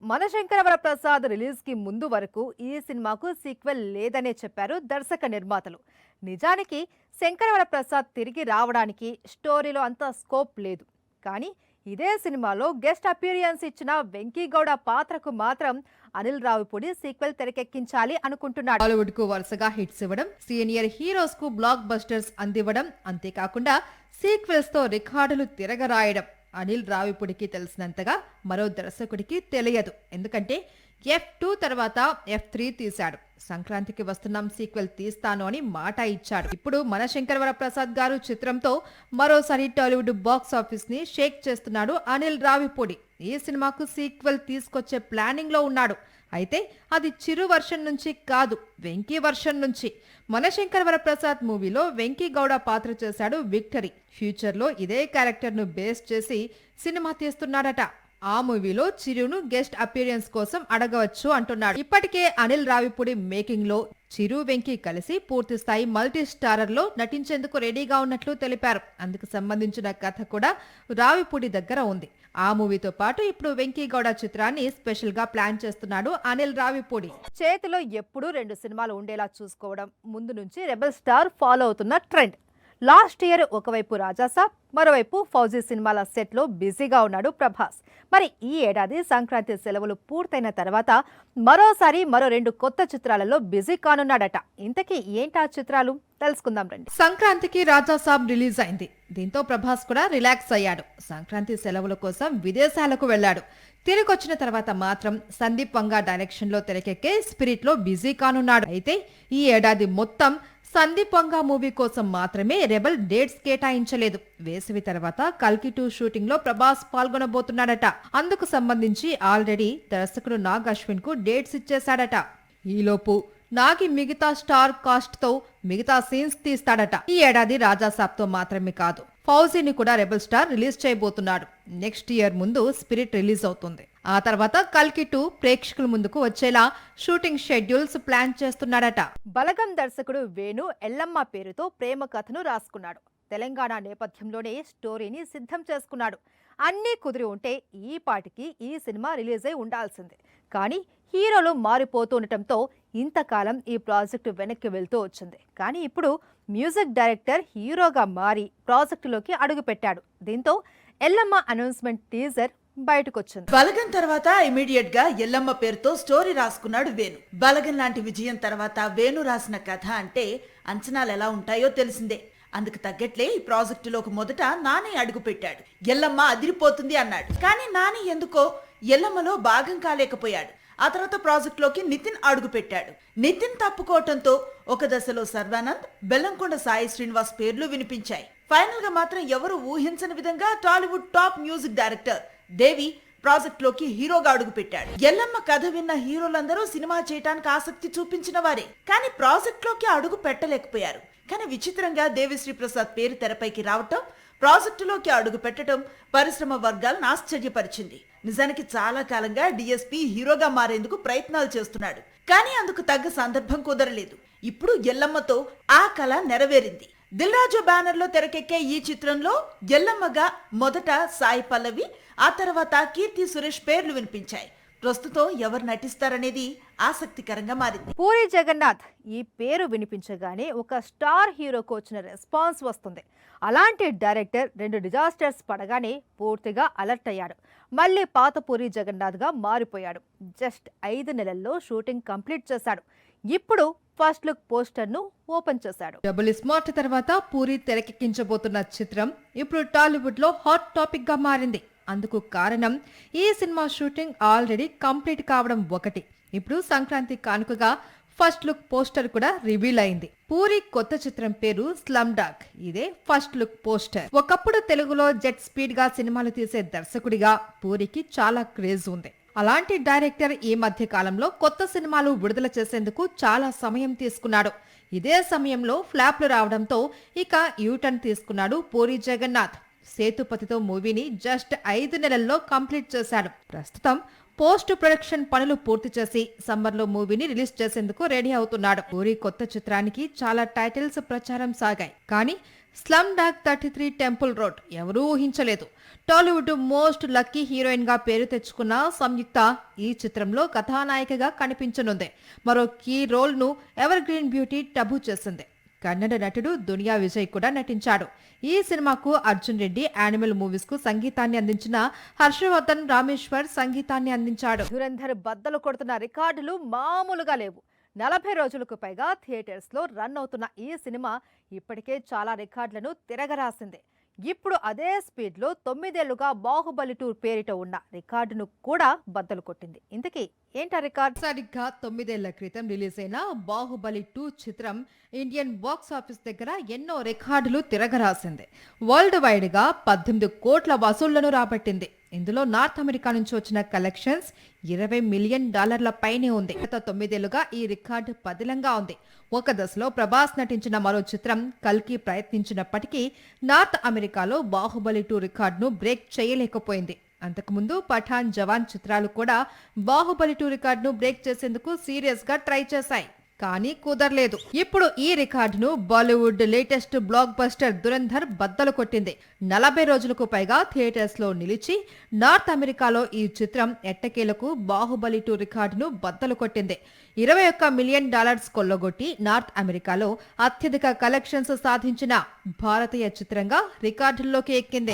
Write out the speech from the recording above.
మనశంకరవర Prasad release కి ముందు వరకు ఈ సినిమాకు సీక్వెల్ లేదనే చెప్పారు దర్శక నిర్మాతలు. నిజానికి శంకరవర ప్రసాద్ తిరిగి రావడానికి స్టోరీలో అంత స్కోప్ లేదు. కానీ ఇదే సినిమాలో గెస్ట్ అపీరియన్స్ ఇచ్చిన వెంకీ గౌడ పాత్రకు మాత్రం అనిల్ రావిపూడి సీక్వెల్ తెరకెక్కించాలి అనుకుంటున్నాడు. బాలీవుడ్ కు వరుసగా హిట్స్ ఇవ్వడం, సీనియర్ హీరోస్ కు బ్లాక్ బస్టర్స్ అందివ్వడం, అంతేకాకుండా సీక్వెల్స్ తో రికార్డులు తిరగరాయడం అనిల్ రావిపూడికి తెలిసినంతగా మరో దర్శకుడికి తెలియదు. ఎందుకంటే F2 తర్వాత F3 తీశాడు. సంక్రాంతికి వస్తున్నాం సీక్వెల్ తీస్తాను అని మాట ఇచ్చాడు. ఇప్పుడు మనశంకరవర ప్రసాద్ గారు చిత్రంతో మరోసారి టాలీవుడ్ బాక్స్ ఆఫీస్ ని షేక్ చేస్తున్నాడు అనిల్ రావిపూడి. ఈ సినిమాకు సీక్వెల్ తీసుకొచ్చే ప్లానింగ్ లో ఉన్నాడు. అయితే అది చిరు వర్షన్ నుంచి కాదు, వెంకీ వర్షన్ నుంచి. మనశంకరవర ప్రసాద్ మూవీలో వెంకీ గౌడ పాత్ర చేశాడు విక్టరీ. ఫ్యూచర్ లో ఇదే క్యారెక్టర్ ను బేస్ చేసి సినిమా తీస్తున్నాడట. ఆ మూవీలో చిరును గెస్ట్ అపీరియన్స్ కోసం అడగవచ్చు అంటున్నాడు. ఇప్పటికే అనిల్ రావిపూడి మేకింగ్ లో చిరు వెంకీ కలిసి పూర్తి స్థాయి మల్టీ స్టారర్ లో నటించేందుకు రెడీగా ఉన్నట్లు తెలిపారు. అందుకు సంబంధించిన కథ కూడా రావిపూడి దగ్గర ఉంది. ఆ మూవీతో పాటు ఇప్పుడు వెంకీ గౌడ చిత్రాన్ని స్పెషల్ గా ప్లాన్ చేస్తున్నాడు అనిల్ రావిపూడి. చేతిలో ఎప్పుడూ 2 సినిమాలు ఉండేలా చూసుకోవడం ముందు నుంచి రెబల్ స్టార్ ఫాలో అవుతున్న ట్రెండ్. లాస్ట్ ఇయర్ ఒకవైపు రాజాసాబ్, మరోవైపు ఫౌజీ సినిమాల సెట్ లో బిజీగా ఉన్నాడు ప్రభాస్. మరి ఈ ఏడాది సంక్రాంతి సెలవులు పూర్తయిన తర్వాత మరోసారి మరో 2 కొత్త చిత్రాలలో బిజీ కానున్నాడట. ఇంతకీ ఏంటా చిత్రాలు తెలుసుకుందాం రండి. సంక్రాంతికి రాజాసాబ్ రిలీజ్ అయింది. దీంతో ప్రభాస్ కూడా రిలాక్స్ అయ్యాడు. సంక్రాంతి సెలవుల కోసం విదేశాలకు వెళ్లాడు. తిరిగొచ్చిన తర్వాత మాత్రం సందీప్ వంగా డైరెక్షన్ లో తెరకెక్కే స్పిరిట్ లో బిజీ కానున్నాడు. అయితే ఈ ఏడాది మొత్తం సందీప్ వంగా మూవీ కోసం మాత్రమే రెబల్ డేట్స్ కేటాయించలేదు. వేసవి తర్వాత కల్కి 2 షూటింగ్ లో ప్రభాస్ పాల్గొనబోతున్నాడట. అందుకు సంబంధించి ఆల్రెడీ దర్శకుడు నాగ్ అశ్విన్ కు డేట్స్ ఇచ్చేశాడట. ఈలోపు నాగి మిగతా స్టార్ కాస్ట్ తో మిగతా సీన్స్ తీస్తాడట. ఈ ఏడాది రాజాసాబ్ తో మాత్రమే కాదు, ఫౌజీని కూడా రెబల్ స్టార్ రిలీజ్ చేయబోతున్నాడు. నెక్స్ట్ ఇయర్ ముందు స్పిరిట్ రిలీజ్ అవుతుంది. ఆ తర్వాత కల్కి 2 ప్రేక్షకుల ముందుకు వచ్చేలా షూటింగ్ షెడ్యూల్స్ ప్లాన్ చేస్తున్నాడట. బలగం దర్శకుడు వేణు ఎల్లమ్మ పేరుతో ప్రేమ కథను రాసుకున్నాడు. తెలంగాణ నేపథ్యంలోనే స్టోరీని సిద్ధం చేసుకున్నాడు. అన్నీ కుదిరి ఉంటే ఈ పాటికి ఈ సినిమా రిలీజ్ అయి ఉండాల్సిందే. కానీ హీరోలు మారిపోతూ ఉండటంతో ఇంతకాలం ఈ ప్రాజెక్టు వెనక్కి వెళ్తూ వచ్చింది. కానీ ఇప్పుడు మ్యూజిక్ డైరెక్టర్ హీరోగా మారి ప్రాజెక్టులోకి అడుగుపెట్టాడు. దీంతో ఎల్లమ్మ అనౌన్స్మెంట్ టీజర్ బయటకొచ్చింది. బలగం తర్వాత ఇమీడియట్ గా ఎల్లమ్మ పేరుతో స్టోరీ రాసుకున్నాడు వేణు. బలగం లాంటి విజయం తర్వాత వేణు రాసిన కథ అంటే అంచనాలు ఎలా ఉంటాయో తెలిసిందే. అందుకు తగ్గట్లే ఈ ప్రాజెక్టులోకి మొదట నాని అడుగు పెట్టాడు. ఎల్లమ్మ అదిరిపోతుంది అన్నాడు. కానీ నాని ఎందుకో ఎల్లమ్మలో భాగం కాలేకపోయాడు. ఆ తర్వాత ప్రాజెక్టులోకి నితిన్ అడుగు పెట్టాడు. నితిన్ తప్పుకోవటంతో ఒక దశలో సర్వానంద్, బెల్లంకొండ సాయి శ్రీనివాస్ పేర్లు వినిపించాయి. ఫైనల్ గా మాత్రం ఎవరు ఊహించని విధంగా టాలీవుడ్ టాప్ మ్యూజిక్ డైరెక్టర్ దేవి ప్రాజెక్ట్ లోకి హీరోగా అడుగు పెట్టాడు. ఎల్లమ్మ కథ విన్న హీరోలందరూ సినిమా చేయడానికి ఆసక్తి చూపించిన వారే, కానీ ప్రాజెక్ట్ లోకి అడుగు పెట్టలేకపోయారు. కానీ విచిత్రంగా దేవిశ్రీ ప్రసాద్ పేరు తెరపైకి రావటం, ప్రాజెక్టులోకి అడుగు పెట్టడం పరిశ్రమ వర్గాలను ఆశ్చర్యపరిచింది. నిజానికి చాలా కాలంగా డిఎస్పీ హీరోగా మారేందుకు ప్రయత్నాలు చేస్తున్నాడు. కానీ అందుకు తగ్గ సందర్భం కుదరలేదు. ఇప్పుడు ఎల్లమ్మతో ఆ కళ నెరవేరింది. దిల్ రాజు బ్యానర్ లో తెరకెక్కే ఈ చిత్రంలో ఎల్లమ్మగా మొదట సాయి పల్లవి, ఆ తర్వాత కీర్తి సురేష్ పేర్లు వినిపించాయి. ప్రస్తుతం ఎవరు నటిస్తారనేది ఆసక్తికరంగా మారింది. పూరి జగన్నాథ్ ఈ పేరు వినిపించగానే ఒక స్టార్ హీరోకు వచ్చిన రెస్పాన్స్ వస్తుంది. అలాంటి డైరెక్టర్ 2 డిజాస్టర్స్ పడగానే పూర్తిగా అలర్ట్ అయ్యాడు. మళ్ళీ పాత పూరి జగన్నాథ్ గా మారిపోయాడు. జస్ట్ 5 నెలల్లో షూటింగ్ కంప్లీట్ చేశాడు. ఇప్పుడు ఫస్ట్ లుక్ పోస్టర్ ను ఓపెన్ చేశాడు. డబుల్ స్మార్ట్ తర్వాత పూరి తెరకెక్కించబోతున్న చిత్రం ఇప్పుడు టాలీవుడ్ లో హాట్ టాపిక్ గా మారింది. అందుకు కారణం ఈ సినిమా షూటింగ్ ఆల్రెడీ కంప్లీట్ కావడం ఒకటి. ఇప్పుడు సంక్రాంతి కానుకగా ఫస్ట్ లుక్ పోస్టర్ కూడా రివీల్ అయింది. పూరి కొత్త చిత్రం పేరు స్లమ్ డాగ్. ఇదే ఫస్ట్ లుక్ పోస్టర్. ఒకప్పుడు తెలుగులో జెట్ స్పీడ్ గా సినిమాలు తీసే దర్శకుడిగా పూరికి చాలా క్రేజ్ ఉంది. అలాంటి డైరెక్టర్ ఈ మధ్య కాలంలో కొత్త సినిమాలు విడుదల చేసేందుకు చాలా సమయం తీసుకున్నాడు. ఇదే సమయంలో ఫ్లాప్లు రావడంతో ఇక యూటర్న్ తీసుకున్నాడు పూరి జగన్నాథ్. సేతుపతితో మూవీని జస్ట్ 5 నెలల్లో కంప్లీట్ చేశాడు. ప్రస్తుతం పోస్ట్ ప్రొడక్షన్ పనులు పూర్తి చేసి సమ్మర్ లో మూవీని రిలీజ్ చేసేందుకు రెడీ అవుతున్నాడు. పూరి కొత్త చిత్రానికి చాలా టైటిల్స్ ప్రచారం సాగాయి. కానీ స్లమ్ డాగ్ 33 టెంపుల్ రోడ్ ఎవరూ ఊహించలేదు. టాలీవుడ్ మోస్ట్ లక్కీ హీరోయిన్ గా పేరు తెచ్చుకున్న సంయుక్త ఈ చిత్రంలో కథానాయికగా కనిపించనుంది. మరో కీ రోల్ ను ఎవర్ గ్రీన్ బ్యూటీ టబు చేసింది. కన్నడ నటుడు దునియా విజయ్ కూడా నటించాడు. ఈ సినిమాకు అర్జున్ రెడ్డి యానిమల్ మూవీస్ కు సంగీతాన్ని అందించిన హర్షవర్ధన్ రామేశ్వర్ సంగీతాన్ని అందించాడు. ధురంధర్ బద్దలు కొడుతున్న రికార్డులు మామూలుగా లేవు. 40 రోజులకు పైగా థియేటర్స్ లో రన్ అవుతున్న ఈ సినిమా ఇప్పటికే చాలా రికార్డులను తిరగరాసింది. ఇప్పుడు అదే స్పీడ్ లో 9 ఏళ్లుగా బాహుబలి 2 పేరిట ఉన్న రికార్డును కూడా బద్దలు కొట్టింది. ఇంతకీ ఏంటా రికార్డ్? సరిగ్గా 9 ఏళ్ల క్రితం రిలీజ్ అయిన బాహుబలి 2 చిత్రం ఇండియన్ బాక్స్ ఆఫీస్ దగ్గర ఎన్నో రికార్డులు తిరగరాసింది. వరల్డ్ వైడ్ గా 18 కోట్ల వసూళ్లను రాబట్టింది. ఇందులో నార్త్ అమెరికా నుంచి వచ్చిన కలెక్షన్స్ $20 మిలియన్ పైనే ఉంది. గత 9 ఏళ్లుగా ఈ రికార్డు పదిలంగా ఉంది. ఒక దశలో ప్రభాస్ నటించిన మరో చిత్రం కల్కి ప్రయత్నించినప్పటికీ నార్త్ అమెరికాలో బాహుబలి 2 రికార్డును బ్రేక్ చేయలేకపోయింది. అంతకుముందు పఠాన్, జవాన్ చిత్రాలు కూడా బాహుబలి 2 రికార్డును బ్రేక్ చేసేందుకు సీరియస్ గా ట్రై చేశాయి. కానీ కుదరలేదు. ఇప్పుడు ఈ రికార్డును Bollywood latest block buster Dhurandhar బద్దలు కొట్టింది. 40 రోజులకు పైగా థియేటర్స్ లో నిలిచి నార్త్ అమెరికాలో ఈ చిత్రం ఎట్టకేలకు బాహుబలి 2 రికార్డును బద్దలు కొట్టింది. $21 మిలియన్ కొల్లగొట్టి నార్త్ అమెరికాలో అత్యధిక కలెక్షన్స్ సాధించిన భారతీయ చిత్రంగా రికార్డుల్లోకి ఎక్కింది.